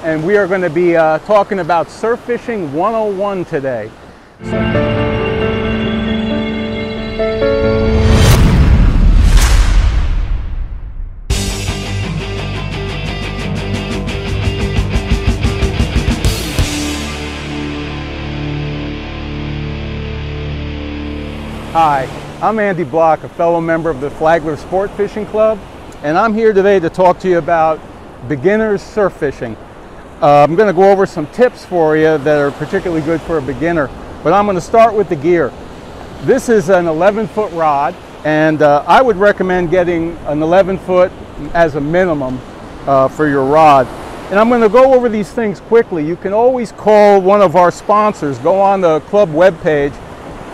and we are going to be talking about surf fishing 101 today. Hi, I'm Andy Block, a fellow member of the Flagler Sportfishing Club, and I'm here today to talk to you about beginners surf fishing. I'm going to go over some tips for you that are particularly good for a beginner, but I'm going to start with the gear. This is an 11-foot rod, and I would recommend getting an 11-foot as a minimum for your rod. And I'm going to go over these things quickly. You can always call one of our sponsors. Go on the club webpage,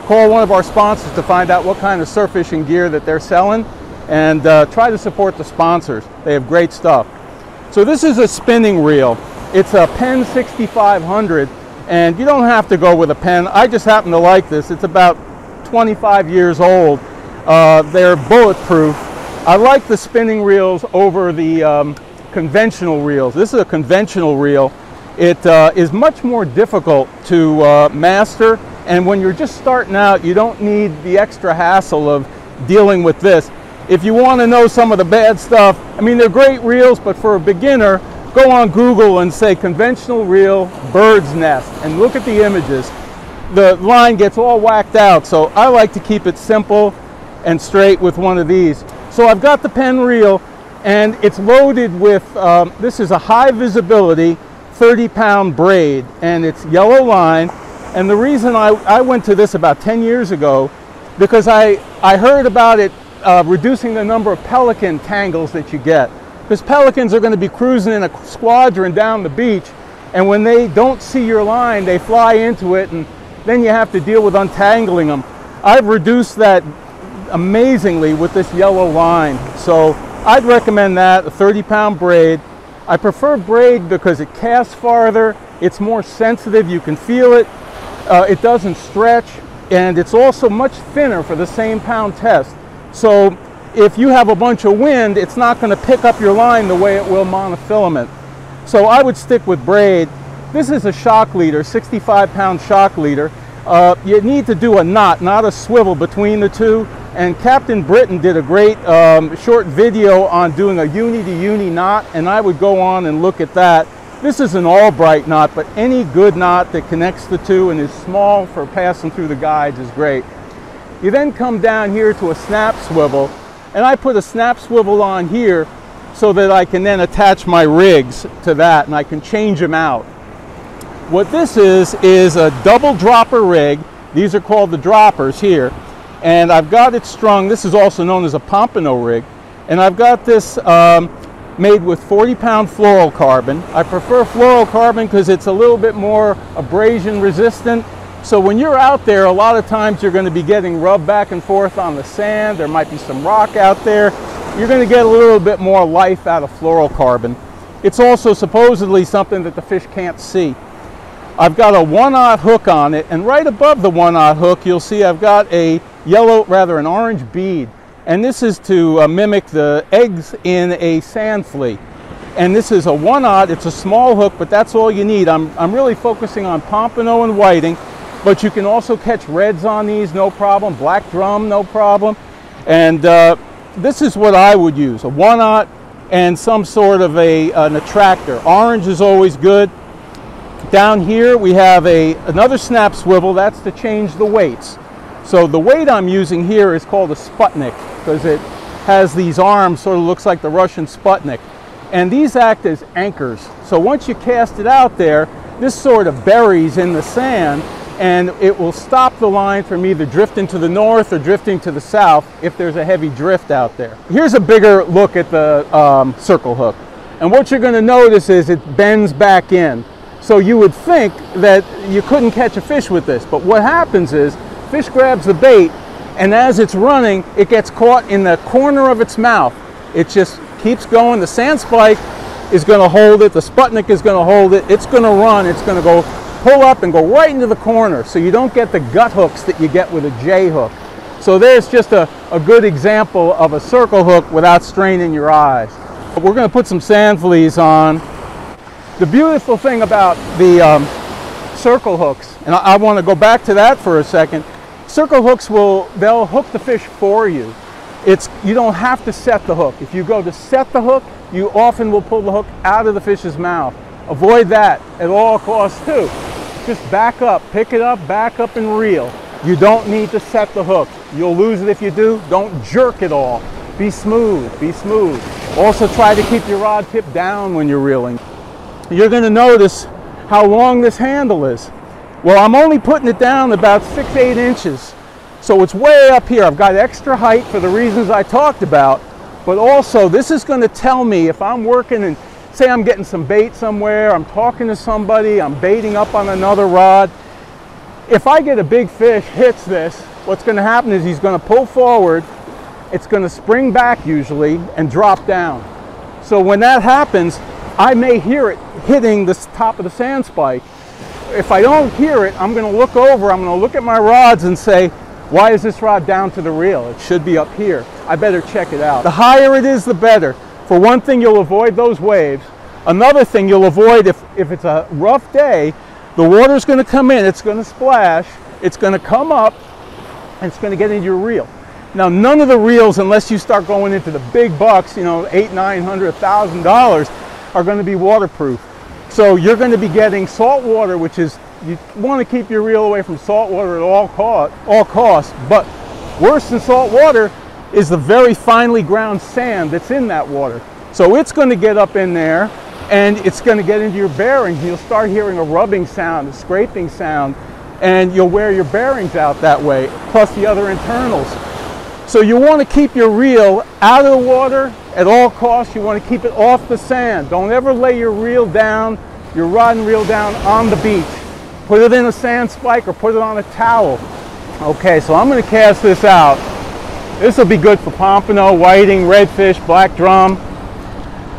call one of our sponsors to find out what kind of surf fishing gear that they're selling, and try to support the sponsors. They have great stuff. So this is a spinning reel. It's a Penn 6500, and you don't have to go with a Penn. I just happen to like this. It's about 25 years old. They're bulletproof. I like the spinning reels over the conventional reels. This is a conventional reel. It is much more difficult to master, and when you're just starting out, you don't need the extra hassle of dealing with this. If you want to know some of the bad stuff, I mean, they're great reels, but for a beginner, go on Google and say conventional reel bird's nest and look at the images. The line gets all whacked out, so I like to keep it simple and straight with one of these. So I've got the Penn reel, and it's loaded with, this is a high visibility 30-pound braid, and it's yellow line. And the reason I went to this about 10 years ago, because I heard about it reducing the number of pelican tangles that you get. Because pelicans are going to be cruising in a squadron down the beach, and when they don't see your line, they fly into it, and then you have to deal with untangling them. I've reduced that amazingly with this yellow line. So I'd recommend that, a 30-pound braid. I prefer braid because it casts farther, it's more sensitive, you can feel it. It doesn't stretch, and it's also much thinner for the same pound test. So if you have a bunch of wind, it's not going to pick up your line the way it will monofilament. So I would stick with braid. This is a shock leader, 65-pound shock leader. You need to do a knot, not a swivel between the two. And Captain Britain did a great short video on doing a uni-to-uni knot, and I would go on and look at that. This is an Albright knot, but any good knot that connects the two and is small for passing through the guides is great. You then come down here to a snap swivel, and I put a snap swivel on here so that I can then attach my rigs to that, and I can change them out. What this is a double dropper rig. These are called the droppers here, and I've got it strung. This is also known as a pompano rig, and I've got this made with 40-pound fluorocarbon. I prefer fluorocarbon because it's a little bit more abrasion resistant. So when you're out there, a lot of times you're going to be getting rubbed back and forth on the sand. There might be some rock out there. You're going to get a little bit more life out of fluorocarbon. It's also supposedly something that the fish can't see. I've got a 1/0 hook on it, and right above the 1/0 hook, you'll see I've got an orange bead. And this is to mimic the eggs in a sand flea. And this is a 1/0, it's a small hook, but that's all you need. I'm really focusing on pompano and whiting, but you can also catch reds on these, no problem. Black drum, no problem. And this is what I would use, a 1/0 and some sort of an attractor. Orange is always good. Down here we have another snap swivel, that's to change the weights. So the weight I'm using here is called a Sputnik, because it has these arms, sort of looks like the Russian Sputnik. And these act as anchors. So once you cast it out there, this sort of buries in the sand, and it will stop the line from either drifting to the north or drifting to the south if there's a heavy drift out there. Here's a bigger look at the circle hook. And what you're going to notice is it bends back in. So you would think that you couldn't catch a fish with this, but what happens is fish grabs the bait, and as it's running, it gets caught in the corner of its mouth. It just keeps going. The sand spike is going to hold it. The Sputnik is going to hold it. It's going to run. It's going to go pull up and go right into the corner, so you don't get the gut hooks that you get with a J hook. So there's just a good example of a circle hook without straining your eyes. But we're going to put some sand fleas on. The beautiful thing about the circle hooks, and I want to go back to that for a second. Circle hooks they'll hook the fish for you. You don't have to set the hook. If you go to set the hook, you often will pull the hook out of the fish's mouth. Avoid that at all costs too. Just back up, pick it up, back up and reel. You don't need to set the hook. You'll lose it if you do. Don't jerk it all. Be smooth, be smooth. Also try to keep your rod tip down when you're reeling. You're going to notice how long this handle is. Well, I'm only putting it down about 6-8 inches. So it's way up here. I've got extra height for the reasons I talked about, but also this is going to tell me if I'm working and say I'm getting some bait somewhere, I'm talking to somebody, I'm baiting up on another rod. If I get a big fish, hits this, what's going to happen is he's going to pull forward, it's going to spring back usually and drop down. So when that happens, I may hear it hitting the top of the sand spike. If I don't hear it, I'm going to look over, I'm going to look at my rods and say, why is this rod down to the reel? It should be up here. I better check it out. The higher it is, the better. For one thing, you'll avoid those waves. Another thing you'll avoid, if it's a rough day, the water's going to come in, it's going to splash, it's going to come up, and it's going to get into your reel. Now, none of the reels, unless you start going into the big bucks, you know, $800, $900, $1,000, are going to be waterproof. So you're going to be getting salt water, which is, you want to keep your reel away from salt water at all costs, but worse than salt water is the very finely ground sand that's in that water. So it's going to get up in there and it's going to get into your bearings. You'll start hearing a rubbing sound, a scraping sound, and you'll wear your bearings out that way, plus the other internals. So you want to keep your reel out of the water at all costs. You want to keep it off the sand. Don't ever lay your reel down, your rod and reel down on the beach. Put it in a sand spike or put it on a towel. Okay, so I'm going to cast this out. This will be good for pompano, whiting, redfish, black drum.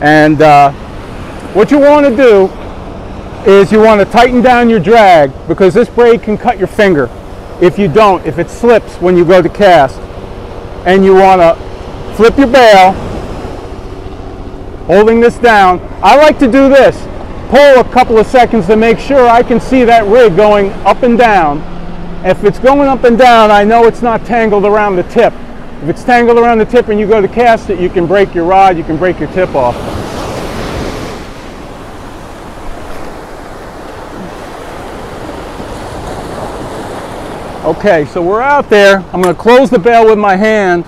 And what you want to do is you want to tighten down your drag, because this braid can cut your finger if you don't, if it slips when you go to cast. And you want to flip your bail, holding this down. I like to do this. Pull a couple of seconds to make sure I can see that rig going up and down. If it's going up and down, I know it's not tangled around the tip. If it's tangled around the tip and you go to cast it, you can break your rod, you can break your tip off. Okay, so we're out there. I'm going to close the bail with my hand.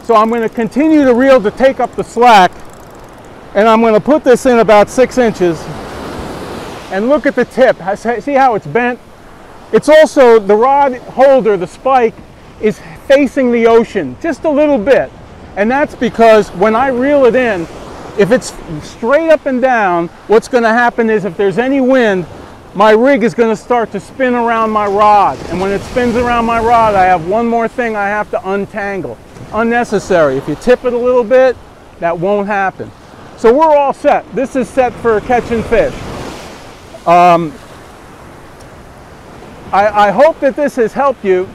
So I'm going to continue to reel to take up the slack. And I'm going to put this in about 6 inches. And look at the tip. See how it's bent? It's also, the rod holder, the spike, is facing the ocean just a little bit. And that's because when I reel it in, if it's straight up and down, what's going to happen is if there's any wind, my rig is going to start to spin around my rod. And when it spins around my rod, I have one more thing I have to untangle. Unnecessary. If you tip it a little bit, that won't happen. So we're all set. This is set for catching fish. I hope that this has helped you.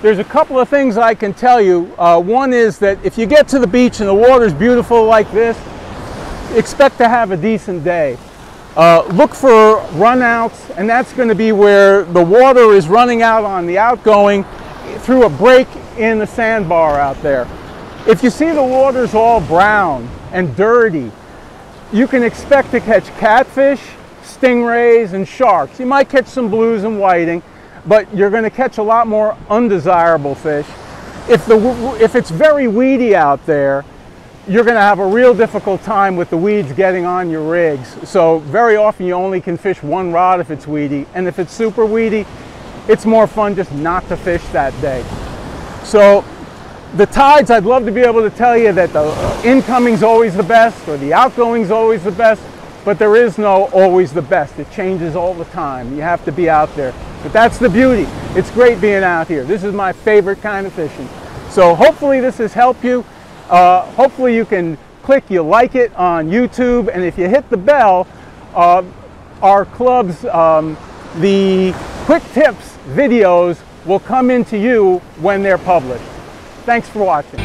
There's a couple of things I can tell you. One is that if you get to the beach and the water's beautiful like this, expect to have a decent day. Look for runouts, and that's going to be where the water is running out on the outgoing through a break in the sandbar out there. If you see the water's all brown and dirty, you can expect to catch catfish, stingrays, and sharks. You might catch some blues and whiting, but you're going to catch a lot more undesirable fish. If it's very weedy out there, you're going to have a real difficult time with the weeds getting on your rigs. So very often you only can fish one rod if it's weedy, and if it's super weedy, it's more fun just not to fish that day. So the tides, I'd love to be able to tell you that the incoming's always the best or the outgoing's always the best, but there is no always the best. It changes all the time. You have to be out there. But that's the beauty. It's great being out here. This is my favorite kind of fishing. So hopefully this has helped you. Hopefully you can click you like it on YouTube, and if you hit the bell, our club's the quick tips videos will come into you when they're published. Thanks for watching.